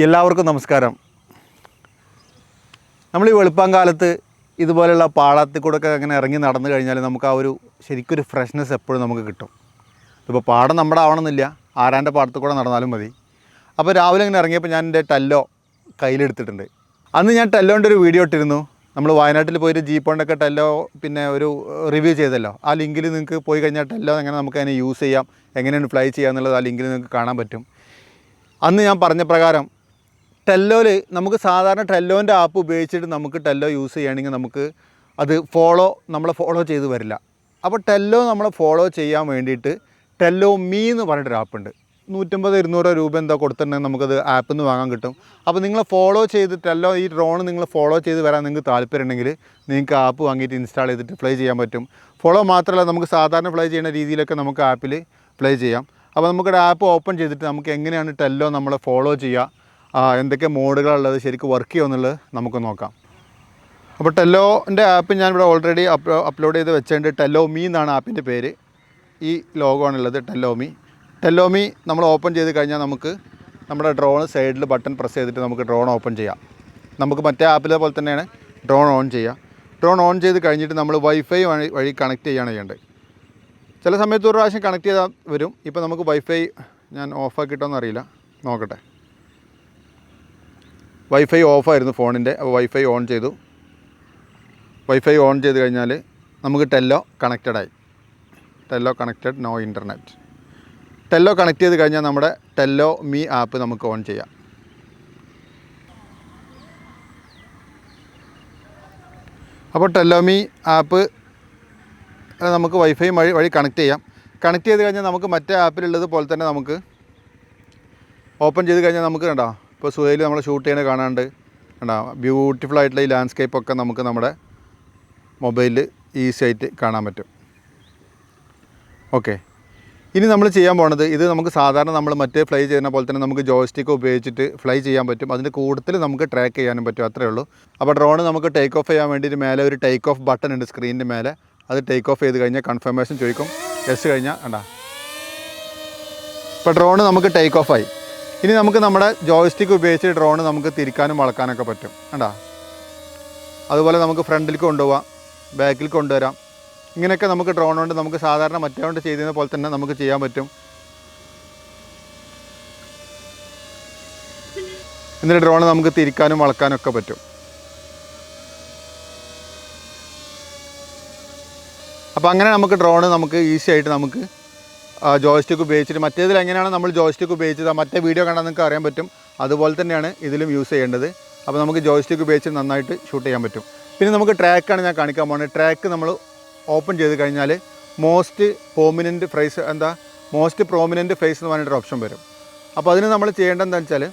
എല്ലാവർക്കും നമസ്കാരം. നമ്മൾ ഈ വെളുപ്പാങ്കാലത്ത് ഇതുപോലെയുള്ള പാടത്തിൽ കൂടെയൊക്കെ അങ്ങനെ ഇറങ്ങി നടന്നു കഴിഞ്ഞാൽ നമുക്ക് ആ ഒരു ശരിക്കൊരു ഫ്രഷ്നെസ് എപ്പോഴും നമുക്ക് കിട്ടും. ഇപ്പോൾ പാടം നമ്മുടെ ആവണമെന്നില്ല, ആരാൻ്റെ പാടത്തിൽ കൂടെ നടന്നാലും മതി. അപ്പോൾ രാവിലെ ഇങ്ങനെ ഇറങ്ങിയപ്പോൾ ഞാൻ എൻ്റെ ടെല്ലോ കയ്യിലെടുത്തിട്ടുണ്ട്. അന്ന് ഞാൻ ടെല്ലോൻ്റെ ഒരു വീഡിയോ ഇട്ടിരുന്നു. നമ്മൾ വയനാട്ടിൽ പോയിട്ട് ജീപ്പ് കൊണ്ടൊക്കെ ടെല്ലോ പിന്നെ ഒരു റിവ്യൂ ചെയ്തല്ലോ. ആ ലിങ്കിൽ നിങ്ങൾക്ക് പോയി കഴിഞ്ഞാൽ ടെല്ലോ എങ്ങനെ നമുക്ക് അതിനെ യൂസ് ചെയ്യാം, എങ്ങനെയാണ് ഫ്ലൈ ചെയ്യുക എന്നുള്ളത് ആ ലിങ്കിൽ നിങ്ങൾക്ക് കാണാൻ പറ്റും. അന്ന് ഞാൻ പറഞ്ഞ പ്രകാരം ടെല്ലോയിൽ നമുക്ക് സാധാരണ ടെല്ലോൻ്റെ ആപ്പ് ഉപയോഗിച്ചിട്ട് നമുക്ക് ടെല്ലോ യൂസ് ചെയ്യുകയാണെങ്കിൽ നമുക്ക് അത് നമ്മളെ ഫോളോ ചെയ്ത് വരില്ല. അപ്പോൾ ടെല്ലോ നമ്മളെ ഫോളോ ചെയ്യാൻ വേണ്ടിയിട്ട് ടെല്ലോ മീ എന്ന് പറഞ്ഞിട്ടൊരു ആപ്പുണ്ട്. 150-200 രൂപ എന്താ കൊടുത്തിട്ടുണ്ടെങ്കിൽ നമുക്കത് ആപ്പിൽ നിന്ന് വാങ്ങാൻ കിട്ടും. അപ്പോൾ നിങ്ങൾ ഫോളോ ചെയ്ത് ടെല്ലോ ഈ ഡ്രോൺ നിങ്ങൾ ഫോളോ ചെയ്ത് വരാൻ നിങ്ങൾക്ക് താല്പര്യമുണ്ടെങ്കിൽ നിങ്ങൾക്ക് ആപ്പ് വാങ്ങിയിട്ട് ഇൻസ്റ്റാൾ ചെയ്തിട്ട് ഫ്ലൈ ചെയ്യാൻ പറ്റും. ഫോളോ മാത്രമല്ല, നമുക്ക് സാധാരണ ഫ്ലൈ ചെയ്യുന്ന രീതിയിലൊക്കെ നമുക്ക് ആപ്പിൽ ഫ്ലൈ ചെയ്യാം. അപ്പോൾ നമുക്കൊരു ആപ്പ് ഓപ്പൺ ചെയ്തിട്ട് നമുക്ക് എങ്ങനെയാണ് ടെല്ലോ നമ്മളെ ഫോളോ ചെയ്യുക, എന്തൊക്കെ മോഡുകളുള്ളത്, ശരിക്കും വർക്ക് ചെയ്യുമെന്നുള്ളത് നമുക്ക് നോക്കാം. അപ്പോൾ ടെല്ലോൻ്റെ ആപ്പ് ഞാനിവിടെ ഓൾറെഡി അപ്ലോഡ് ചെയ്ത് വെച്ചിട്ടുണ്ട്. ടെല്ലോ മീ എന്നാണ് ആപ്പിൻ്റെ പേര്. ഈ ലോഗോ ആണുള്ളത്, ടെല്ലോ മീ. ടെല്ലോ മീ നമ്മൾ ഓപ്പൺ ചെയ്ത് കഴിഞ്ഞാൽ നമുക്ക് നമ്മുടെ ഡ്രോൺ സൈഡിൽ ബട്ടൺ പ്രസ് ചെയ്തിട്ട് നമുക്ക് ഡ്രോൺ ഓപ്പൺ ചെയ്യാം. നമുക്ക് മറ്റേ ആപ്പിലെ പോലെ തന്നെയാണ് ഡ്രോൺ ഓൺ ചെയ്യുക. ഡ്രോൺ ഓൺ ചെയ്ത് കഴിഞ്ഞിട്ട് നമ്മൾ വൈഫൈ വഴി കണക്ട് ചെയ്യാണ് ചെയ്യേണ്ടത്. ചില സമയത്ത് ഒരു പ്രാവശ്യം കണക്ട് ചെയ്താൽ വരും. ഇപ്പോൾ നമുക്ക് വൈഫൈ ഞാൻ ഓഫാക്കിയിട്ടോന്ന് അറിയില്ല, നോക്കട്ടെ. വൈഫൈ ഓഫായിരുന്നു ഫോണിൻ്റെ. അപ്പോൾ വൈഫൈ ഓൺ ചെയ്തു. വൈഫൈ ഓൺ ചെയ്ത് കഴിഞ്ഞാൽ നമുക്ക് teller കണക്റ്റഡായി. Teller connected, no internet. Teller connect ചെയ്ത് കഴിഞ്ഞാൽ നമ്മുടെ ടെല്ലോ മീ ആപ്പ് നമുക്ക് ഓൺ ചെയ്യാം. അപ്പോൾ ടെല്ലോ മീ ആപ്പ് നമുക്ക് വൈഫൈ വഴി കണക്ട് ചെയ്യാം. കണക്ട് ചെയ്ത് കഴിഞ്ഞാൽ നമുക്ക് മറ്റേ ആപ്പിലുള്ളത് പോലെ തന്നെ നമുക്ക് ഓപ്പൺ ചെയ്ത് കഴിഞ്ഞാൽ നമുക്ക് കണ്ടോ, ഇപ്പോൾ സുഹൈൽ നമ്മൾ ഷൂട്ട് ചെയ്യുന്നത് കാണാണ്ട് കണ്ടോ, ബ്യൂട്ടിഫുൾ ആയിട്ടുള്ള ഈ ലാൻഡ്സ്കേപ്പൊക്കെ നമുക്ക് നമ്മുടെ മൊബൈലിൽ ഈസി ആയിട്ട് കാണാൻ പറ്റും. ഓക്കെ, ഇനി നമ്മൾ ചെയ്യാൻ പോണത്, ഇത് നമുക്ക് സാധാരണ നമ്മൾ മറ്റേ ഫ്ലൈ ചെയ്യുന്ന പോലെ തന്നെ നമുക്ക് ജോയ്സ്റ്റിക്ക് ഉപയോഗിച്ചിട്ട് ഫ്ലൈ ചെയ്യാൻ പറ്റും. അതിൻ്റെ കൂടുതൽ നമുക്ക് ട്രാക്ക് ചെയ്യാനും പറ്റും, അത്രയേ ഉള്ളൂ. അപ്പോൾ ഡ്രോൺ നമുക്ക് ടേക്ക് ഓഫ് ചെയ്യാൻ വേണ്ടിയിട്ട് മേലെ ഒരു ടേക്ക് ഓഫ് ബട്ടൺ ഉണ്ട് സ്ക്രീനിൻ്റെ മേലെ. അത് ടേക്ക് ഓഫ് ചെയ്ത് കഴിഞ്ഞാൽ കൺഫർമേഷൻ ചോദിക്കും. യെസ് കഴിഞ്ഞാൽ കണ്ടാ, ഇപ്പോൾ ഡ്രോൺ നമുക്ക് ടേക്ക് ഓഫായി. ഇനി നമുക്ക് നമ്മുടെ ജോയ്സ്റ്റിക്ക് ഉപയോഗിച്ച് ഡ്രോൺ നമുക്ക് തിരിക്കാനും വളക്കാനൊക്കെ പറ്റും കണ്ടാ. അതുപോലെ നമുക്ക് ഫ്രണ്ടിലേക്ക് കൊണ്ടുപോകാം, ബാക്കിൽ കൊണ്ടുവരാം. ഇങ്ങനെയൊക്കെ നമുക്ക് ഡ്രോൺ കൊണ്ട് നമുക്ക് സാധാരണ മറ്റേ കൊണ്ട് ചെയ്യുന്ന പോലെ തന്നെ നമുക്ക് ചെയ്യാൻ പറ്റും. എന്നിട്ട് ഡ്രോൺ നമുക്ക് തിരിക്കാനും വളക്കാനും ഒക്കെ പറ്റും. അപ്പോൾ അങ്ങനെ നമുക്ക് ഡ്രോൺ നമുക്ക് ഈസി ആയിട്ട് നമുക്ക് ജോയ്സ്റ്റിക്ക് ഉപയോഗിച്ചിട്ട്, മറ്റേതിൽ എങ്ങനെയാണ് നമ്മൾ ജോയ്സ്റ്റിക്ക് ഉപയോഗിച്ചത് മറ്റേ വീഡിയോ കണ്ടാൽ നിങ്ങൾക്ക് അറിയാൻ പറ്റും. അതുപോലെ തന്നെയാണ് ഇതിലും യൂസ് ചെയ്യേണ്ടത്. അപ്പോൾ നമുക്ക് ജോയ്സ്റ്റിക്ക് ഉപയോഗിച്ച് നന്നായിട്ട് ഷൂട്ട് ചെയ്യാൻ പറ്റും. പിന്നെ നമുക്ക് ട്രാക്കാണ് ഞാൻ കാണിക്കാൻ പോകുന്നത്. ട്രാക്ക് നമ്മൾ ഓപ്പൺ ചെയ്ത് കഴിഞ്ഞാൽ മോസ്റ്റ് പ്രോമിനൻറ്റ് ഫേസ് എന്ന് പറഞ്ഞിട്ടൊരു ഓപ്ഷൻ വരും. അപ്പോൾ അതിന് നമ്മൾ ചെയ്യേണ്ടത് എന്താണെന്ന് വെച്ചാൽ,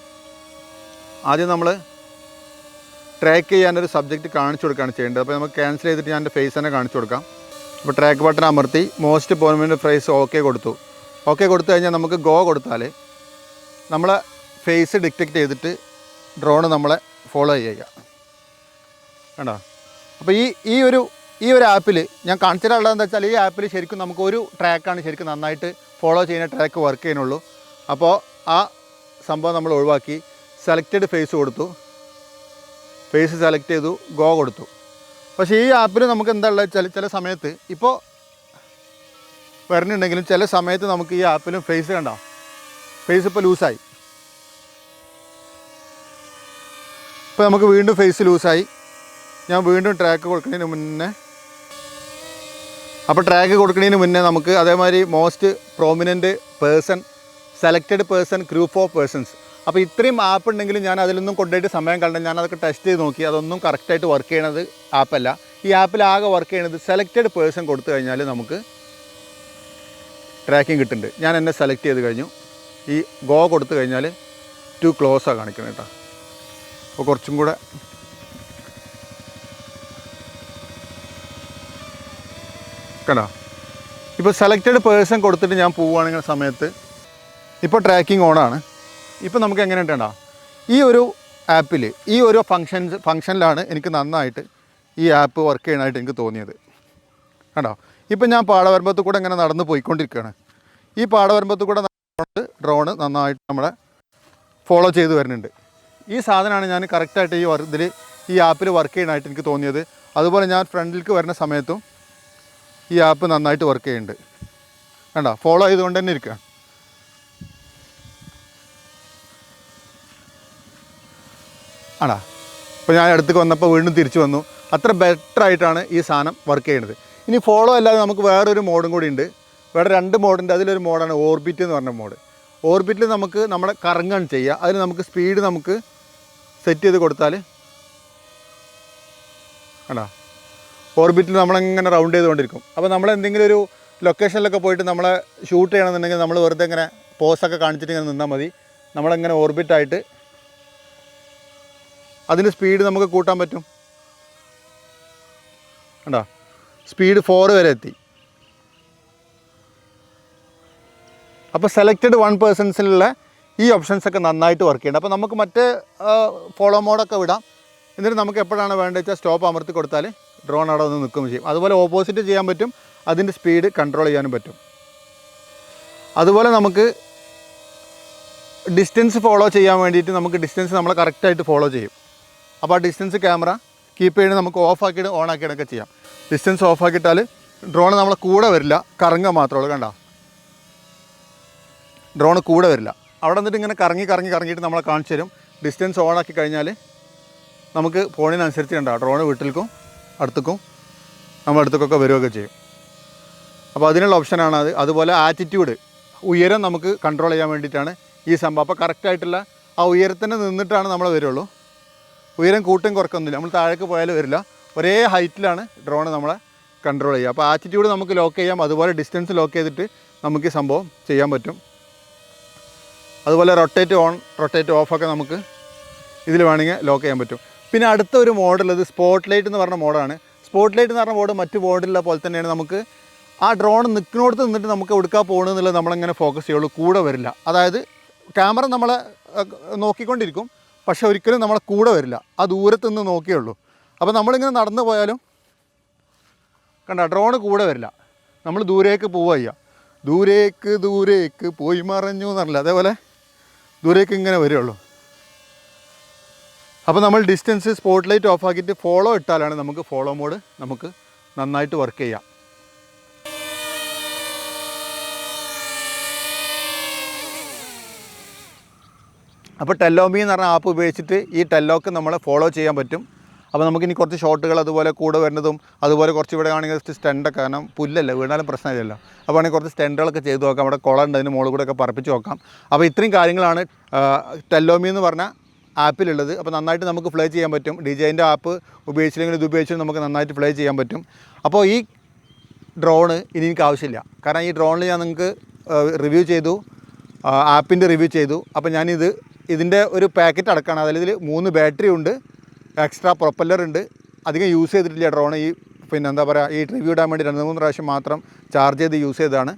ആദ്യം നമ്മൾ ട്രാക്ക് ചെയ്യാനൊരു സബ്ജക്റ്റ് കാണിച്ചു കൊടുക്കുകയാണ് ചെയ്യേണ്ടത്. അപ്പോൾ നമുക്ക് ക്യാൻസൽ ചെയ്തിട്ട് ഞാൻ എൻ്റെ ഫേസ് തന്നെ കാണിച്ചു കൊടുക്കാം. അപ്പോൾ ട്രാക്ക് ബട്ടൺ അമർത്തി മോസ്റ്റ് പ്രോമിനൻറ്റ് ഫേസ് ഓക്കെ കൊടുത്തു. ഓക്കെ കൊടുത്തു കഴിഞ്ഞാൽ നമുക്ക് ഗോ കൊടുത്താൽ നമ്മളെ ഫേസ് ഡിറ്റക്റ്റ് ചെയ്തിട്ട് ഡ്രോൺ നമ്മളെ ഫോളോ ചെയ്യുക കണ്ടോ. അപ്പോൾ ഈ ഒരു ആപ്പിൽ ഞാൻ കാണിച്ചിട്ടുള്ളതെന്ന് വെച്ചാൽ, ഈ ആപ്പിൽ ശരിക്കും നമുക്ക് ഒരു ട്രാക്കാണ് ശരിക്കും നന്നായിട്ട് ഫോളോ ചെയ്യുന്ന ട്രാക്ക് വർക്ക് ചെയ്യുന്നുള്ളൂ. അപ്പോൾ ആ സംഭവം നമ്മൾ ഒഴിവാക്കി സെലക്റ്റഡ് ഫേസ് കൊടുത്തു, ഫേസ് സെലക്ട് ചെയ്തു, ഗോ കൊടുത്തു. പക്ഷേ ഈ ആപ്പിൽ നമുക്ക് എന്താ ഉള്ളത് വെച്ചാൽ, ചില സമയത്ത് ഇപ്പോൾ വരുന്നുണ്ടെങ്കിലും ചില സമയത്ത് നമുക്ക് ഈ ആപ്പിലും ഫേസ് കണ്ടോ, ഫേസ് ഇപ്പോൾ ലൂസായി. ഇപ്പോൾ നമുക്ക് വീണ്ടും ഫേസ് ലൂസായി. ഞാൻ വീണ്ടും ട്രാക്ക് കൊടുക്കുന്നതിന് മുന്നേ, അപ്പോൾ ട്രാക്ക് കൊടുക്കുന്നതിന് മുന്നേ നമുക്ക് അതേമാതിരി most prominent person, selected person, group of persons. അപ്പോൾ ഇത്രയും ആപ്പ് ഉണ്ടെങ്കിലും ഞാൻ അതിലൊന്നും കൊണ്ടുപോയിട്ട് സമയം കളഞ്ഞു. ഞാൻ അതൊക്കെ ടെസ്റ്റ് ചെയ്ത് നോക്കി, അതൊന്നും കറക്റ്റായിട്ട് വർക്ക് ചെയ്യണത് ആപ്പല്ല. ഈ ആപ്പിൽ ആകെ വർക്ക് ചെയ്യണത് സെലക്റ്റഡ് പേഴ്സൺ കൊടുത്തു കഴിഞ്ഞാൽ നമുക്ക് ട്രാക്കിംഗ് കിട്ടുന്നുണ്ട്. ഞാൻ എന്നെ സെലക്ട് ചെയ്ത് കഴിഞ്ഞു. ഈ ഗോ കൊടുത്തു കഴിഞ്ഞാൽ ടു ക്ലോസാണ് കാണിക്കുന്നത് കേട്ടോ. അപ്പോൾ കുറച്ചും കൂടെ കണ്ടോ. ഇപ്പോൾ സെലക്റ്റഡ് പേഴ്സൺ കൊടുത്തിട്ട് ഞാൻ പോവുകയാണെങ്കിൽ സമയത്ത് ഇപ്പോൾ ട്രാക്കിംഗ് ഓണാണ്. ഇപ്പോൾ നമുക്ക് എങ്ങനെ ഉണ്ടോ, ഈ ഒരു ആപ്പിൽ ഈ ഒരു ഫങ്ഷനിലാണ് എനിക്ക് നന്നായിട്ട് ഈ ആപ്പ് വർക്ക് ചെയ്യാനായിട്ട് എനിക്ക് തോന്നിയത് കണ്ടോ. ഇപ്പം ഞാൻ പാടവരമ്പത്ത് കൂടെ ഇങ്ങനെ നടന്ന് പോയിക്കൊണ്ടിരിക്കുകയാണ്. ഈ പാടവരമ്പത്ത് കൂടെ ഡ്രോണ് നന്നായിട്ട് നമ്മളെ ഫോളോ ചെയ്ത് വരുന്നുണ്ട്. ഈ സാധനമാണ് ഞാൻ കറക്റ്റായിട്ട് ഈ ആപ്പിൽ വർക്ക് ചെയ്യാനായിട്ട് എനിക്ക് തോന്നിയത്. അതുപോലെ ഞാൻ ഫ്രണ്ടിലേക്ക് വരുന്ന സമയത്തും ഈ ആപ്പ് നന്നായിട്ട് വർക്ക് ചെയ്യുന്നുണ്ട്. കണ്ടോ, ഫോളോ ചെയ്തുകൊണ്ട് തന്നെ ഇരിക്കുക. ആണോ, ഇപ്പോൾ ഞാൻ അടുത്തേക്ക് വന്നപ്പോൾ വീണ്ടും തിരിച്ചു വന്നു. അത്ര ബെറ്ററായിട്ടാണ് ഈ സാധനം വർക്ക് ചെയ്യുന്നത്. ഇനി ഫോളോ അല്ലാതെ നമുക്ക് വേറൊരു മോഡും കൂടി ഉണ്ട്. വേറെ 2 മോഡുണ്ട്. അതിലൊരു മോഡാണ് ഓർബിറ്റ് എന്ന് പറഞ്ഞ മോഡ്. ഓർബിറ്റിൽ നമുക്ക് നമ്മുടെ കറങ്ങാണ് ചെയ്യുക. അതിന് നമുക്ക് സ്പീഡ് നമുക്ക് സെറ്റ് ചെയ്ത് കൊടുത്താൽ കണ്ടോ, ഓർബിറ്റിൽ നമ്മളങ്ങനെ റൗണ്ട് ചെയ്തുകൊണ്ടിരിക്കും. അപ്പോൾ നമ്മൾ എന്തെങ്കിലും ഒരു ലൊക്കേഷനിലൊക്കെ പോയിട്ട് നമ്മളെ ഷൂട്ട് ചെയ്യണമെന്നുണ്ടെങ്കിൽ നമ്മൾ വെറുതെ ഇങ്ങനെ പോസൊക്കെ കാണിച്ചിട്ട് ഇങ്ങനെ നിന്നാൽ മതി. നമ്മളങ്ങനെ ഓർബിറ്റായിട്ട് അതിന് സ്പീഡ് നമുക്ക് കൂട്ടാൻ പറ്റും. കണ്ടോ, സ്പീഡ് 4 വരെ എത്തി. അപ്പോൾ സെലക്റ്റഡ് 1%ലുള്ള ഈ ഓപ്ഷൻസൊക്കെ നന്നായിട്ട് വർക്ക് ചെയ്യുന്നുണ്ട്. അപ്പോൾ നമുക്ക് മറ്റേ ഫോളോ മോഡൊക്കെ വിടാം. എന്നിട്ട് നമുക്ക് എപ്പോഴാണ് വേണ്ടത് വെച്ചാൽ സ്റ്റോപ്പ് അമർത്തി കൊടുത്താൽ ഡ്രോൺ അവിടെ ഒന്ന് നിൽക്കുകയും ചെയ്യും. അതുപോലെ ഓപ്പോസിറ്റ് ചെയ്യാൻ പറ്റും, അതിൻ്റെ സ്പീഡ് കൺട്രോൾ ചെയ്യാനും പറ്റും. അതുപോലെ നമുക്ക് ഡിസ്റ്റൻസ് ഫോളോ ചെയ്യാൻ വേണ്ടിയിട്ട് നമുക്ക് ഡിസ്റ്റൻസ് നമ്മൾ കറക്റ്റായിട്ട് ഫോളോ ചെയ്യും. അപ്പോൾ ആ ഡിസ്റ്റൻസ് ക്യാമറ കീപ്പ് ചെയ്ത് നമുക്ക് ഓഫാക്കിയിട്ട് ഓണാക്കിയിട്ടൊക്കെ ചെയ്യാം. ഡിസ്റ്റൻസ് ഓഫാക്കിയിട്ടാൽ ഡ്രോൺ നമ്മളെ കൂടെ വരില്ല, കറങ്ങുക മാത്രമേ ഉള്ളൂ. കണ്ടോ, ഡ്രോൺ കൂടെ വരില്ല. അവിടെ നിന്നിട്ട് ഇങ്ങനെ കറങ്ങിയിട്ട് നമ്മളെ കാണിച്ചു തരും. ഡിസ്റ്റൻസ് ഓണാക്കി കഴിഞ്ഞാൽ നമുക്ക് ഫോണിനനുസരിച്ച് കണ്ടോ ഡ്രോൺ വീട്ടിലേക്കും അടുത്തേക്കും നമ്മുടെ അടുത്തേക്കൊക്കെ വരികയൊക്കെ ചെയ്യും. അപ്പോൾ അതിനുള്ള ഓപ്ഷനാണ് അത്. അതുപോലെ ആറ്റിറ്റ്യൂഡ്, ഉയരം നമുക്ക് കൺട്രോൾ ചെയ്യാൻ വേണ്ടിയിട്ടാണ് ഈ സംഭവം. അപ്പോൾ കറക്റ്റായിട്ടുള്ള ആ ഉയരത്തിന് നിന്നിട്ടാണ് നമ്മൾ വരുള്ളൂ. ഉയരം കൂട്ടും കുറക്കൊന്നുമില്ല. നമ്മൾ താഴേക്ക് പോയാലും വരില്ല. ഒരേ ഹൈറ്റിലാണ് ഡ്രോൺ നമ്മളെ കൺട്രോൾ ചെയ്യുക. അപ്പോൾ ആറ്റിറ്റ്യൂഡ് നമുക്ക് ലോക്ക് ചെയ്യാം. അതുപോലെ ഡിസ്റ്റൻസ് ലോക്ക് ചെയ്തിട്ട് നമുക്ക് ഈ സംഭവം ചെയ്യാൻ പറ്റും. അതുപോലെ റൊട്ടേറ്റ് ഓൺ റൊട്ടേറ്റ് ഓഫൊക്കെ നമുക്ക് ഇതിൽ വേണമെങ്കിൽ ലോക്ക് ചെയ്യാൻ പറ്റും. പിന്നെ അടുത്ത ഒരു മോഡുള്ളത് സ്പോട്ട് ലൈറ്റ് എന്ന് പറഞ്ഞ മോഡാണ്. സ്പോട്ട് ലൈറ്റ് എന്ന് പറഞ്ഞ മോഡ് മറ്റ് മോഡിലുള്ള പോലെ തന്നെയാണ്. നമുക്ക് ആ ഡ്രോൺ നിൽക്കുന്നിടത്ത് നിന്നിട്ട് നമുക്ക് എടുക്കാൻ പോകണമെന്നുള്ളത് നമ്മളിങ്ങനെ ഫോക്കസ് ചെയ്യുള്ളൂ, കൂടെ വരില്ല. അതായത് ക്യാമറ നമ്മളെ നോക്കിക്കൊണ്ടിരിക്കും, പക്ഷെ ഒരിക്കലും നമ്മളെ കൂടെ വരില്ല. ആ ദൂരത്ത് നിന്ന് നോക്കിയുള്ളൂ. അപ്പോൾ നമ്മളിങ്ങനെ നടന്നു പോയാലും കണ്ട ഡ്രോൺ കൂടെ വരില്ല. നമ്മൾ ദൂരേക്ക് പോവുക, ദൂരേക്ക് പോയി മറഞ്ഞു എന്നറിയില്ല, അതേപോലെ ദൂരേക്ക് ഇങ്ങനെ വരികയുള്ളൂ. അപ്പോൾ നമ്മൾ ഡിസ്റ്റൻസ് സ്പോട്ട് ലൈറ്റ് ഓഫ് ആക്കിയിട്ട് ഫോളോ ഇട്ടാലാണ് നമുക്ക് ഫോളോ മോഡ് നമുക്ക് നന്നായിട്ട് വർക്ക് ചെയ്യാം. അപ്പോൾ ടെല്ലോമി എന്ന് പറഞ്ഞ ആപ്പ് ഉപയോഗിച്ചിട്ട് ഈ ടെല്ലോക്ക് നമ്മളെ ഫോളോ ചെയ്യാൻ പറ്റും. അപ്പോൾ നമുക്കിനി കുറച്ച് ഷോട്ടുകൾ അതുപോലെ കൂടെ വരുന്നതും അതുപോലെ കുറച്ച് ഇവിടെ ആണെങ്കിൽ ജസ്റ്റ് സ്റ്റണ്ടൊക്കെ, കാരണം പുല്ലല്ല വീണാലും പ്രശ്നമില്ലല്ലോ. അപ്പോൾ ആണെങ്കിൽ കുറച്ച് സ്റ്റണ്ടുകളൊക്കെ ചെയ്ത് നോക്കാം. അവിടെ കുളം ഉണ്ട്, അതിന് മുകളിൽ കൂടെയൊക്കെ പറപ്പിച്ച് നോക്കാം. അപ്പോൾ ഇത്രയും കാര്യങ്ങളാണ് ടെല്ലോമി എന്ന് പറഞ്ഞ ആപ്പിലുള്ളത്. അപ്പോൾ നന്നായിട്ട് നമുക്ക് ഫ്ലൈ ചെയ്യാൻ പറ്റും. DJIൻ്റെ ആപ്പ് ഉപയോഗിച്ചില്ലെങ്കിൽ ഇത് ഉപയോഗിച്ചിട്ട് നമുക്ക് നന്നായിട്ട് ഫ്ലൈ ചെയ്യാൻ പറ്റും. അപ്പോൾ ഈ ഡ്രോണ് ഇനി എനിക്ക് ആവശ്യമില്ല. കാരണം ഈ ഡ്രോണിൽ ഞാൻ നിങ്ങൾക്ക് റിവ്യൂ ചെയ്തു, ആപ്പിൻ്റെ റിവ്യൂ ചെയ്തു. അപ്പോൾ ഇതിൻ്റെ ഒരു പാക്കറ്റ് അടക്കമാണ്. അതിൽ 3 ബാറ്ററി ഉണ്ട്, എക്സ്ട്രാ പ്രൊപ്പല്ലർ ഉണ്ട്. അധികം യൂസ് ചെയ്തിട്ടില്ല ഡ്രോൺ. പിന്നെ എന്താ പറയുക, ഈ റിവ്യൂ ഇടാൻ വേണ്ടി 2-3 പ്രാവശ്യം മാത്രം ചാർജ് ചെയ്ത് യൂസ് ചെയ്തതാണ്.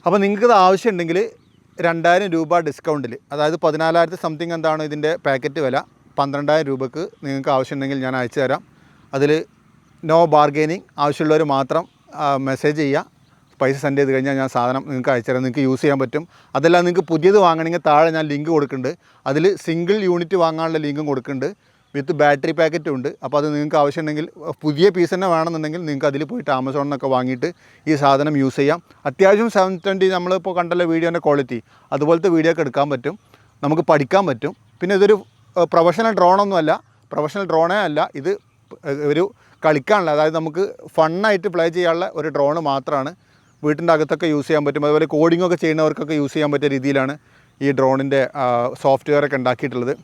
അപ്പോൾ നിങ്ങൾക്കത് ആവശ്യമുണ്ടെങ്കിൽ 2000 രൂപ ഡിസ്കൗണ്ടിൽ, അതായത് 14,000 സംതിങ് എന്താണ് ഇതിൻ്റെ പാക്കറ്റ് വില, 12,000 രൂപക്ക് നിങ്ങൾക്ക് ആവശ്യമുണ്ടെങ്കിൽ ഞാൻ അയച്ചു തരാം. അതിൽ നോ ബാർഗെയിനിങ്, ആവശ്യമുള്ളവർ മാത്രം മെസ്സേജ് ചെയ്യുക. പൈസ സെൻഡ് ചെയ്ത് കഴിഞ്ഞാൽ ഞാൻ സാധനം നിങ്ങൾക്ക് അയച്ചു തരാം, നിങ്ങൾക്ക് യൂസ് ചെയ്യാൻ പറ്റും. അതല്ല നിങ്ങൾക്ക് പുതിയത് വാങ്ങണമെങ്കിൽ താഴെ ഞാൻ ലിങ്ക് കൊടുക്കുന്നുണ്ട്. അതിൽ സിംഗിൾ യൂണിറ്റ് വാങ്ങാനുള്ള ലിങ്കും കൊടുക്കുന്നുണ്ട്, വിത്ത് ബാറ്ററി പാക്കറ്റും ഉണ്ട്. അപ്പോൾ അത് നിങ്ങൾക്ക് ആവശ്യമുണ്ടെങ്കിൽ പുതിയ പീസ് തന്നെ വേണമെന്നുണ്ടെങ്കിൽ നിങ്ങൾക്ക് അതിൽ പോയിട്ട് ആമസോണിൽ നിന്നൊക്കെ വാങ്ങിയിട്ട് ഈ സാധനം യൂസ് ചെയ്യാം. അത്യാവശ്യം 720 നമ്മളിപ്പോൾ കണ്ടല്ലോ വീഡിയോൻ്റെ ക്വാളിറ്റി, അതുപോലത്തെ വീഡിയോ ഒക്കെ എടുക്കാൻ പറ്റും, നമുക്ക് പഠിക്കാൻ പറ്റും. പിന്നെ ഇതൊരു പ്രൊഫഷണൽ ഡ്രോണൊന്നുമല്ല, പ്രൊഫഷണൽ ഡ്രോണേ അല്ല, ഇത് ഒരു കളിക്കാനുള്ള, അതായത് നമുക്ക് ഫണ്ണായിട്ട് പ്ലേ ചെയ്യാനുള്ള ഒരു ഡ്രോണ് മാത്രമാണ്. വീട്ടിൻ്റെ അകത്തൊക്കെ യൂസ് ചെയ്യാൻ പറ്റും. അതുപോലെ കോഡിങ്ങൊക്കെ ചെയ്യുന്നവർക്കൊക്കെ യൂസ് ചെയ്യാൻ പറ്റിയ രീതിയിലാണ് ഈ ഡ്രോണിൻ്റെ സോഫ്റ്റ്വെയറൊക്കെ ഉണ്ടാക്കിയിട്ടുള്ളത്.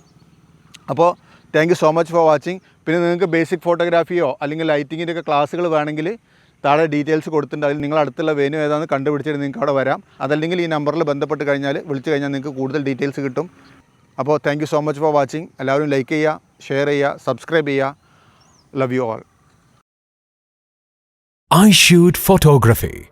അപ്പോൾ thank you so much for watching. പിന്നെ നിങ്ങൾക്ക് ബേസിക് ഫോട്ടോഗ്രാഫിയോ അല്ലെങ്കിൽ ലൈറ്റിങ്ങിൻ്റെ ഒക്കെ ക്ലാസ്സുകൾ വേണമെങ്കിൽ താഴെ ഡീറ്റെയിൽസ് കൊടുത്തിട്ടുണ്ട്. അതിൽ നിങ്ങൾ അടുത്തുള്ള വെന്യൂ ഏതാണെന്ന് കണ്ടുപിടിച്ചിട്ട് നിങ്ങൾക്ക് അവിടെ വരാം. അതല്ലെങ്കിൽ ഈ നമ്പറിൽ ബന്ധപ്പെട്ട് കഴിഞ്ഞാൽ വിളിച്ചു കഴിഞ്ഞാൽ നിങ്ങൾക്ക് കൂടുതൽ ഡീറ്റെയിൽസ് കിട്ടും. അപ്പോൾ thank you so much for watching. എല്ലാവരും ലൈക്ക് ചെയ്യുക, ഷെയർ ചെയ്യുക, സബ്സ്ക്രൈബ് ചെയ്യുക. Love you all. ishoot photography.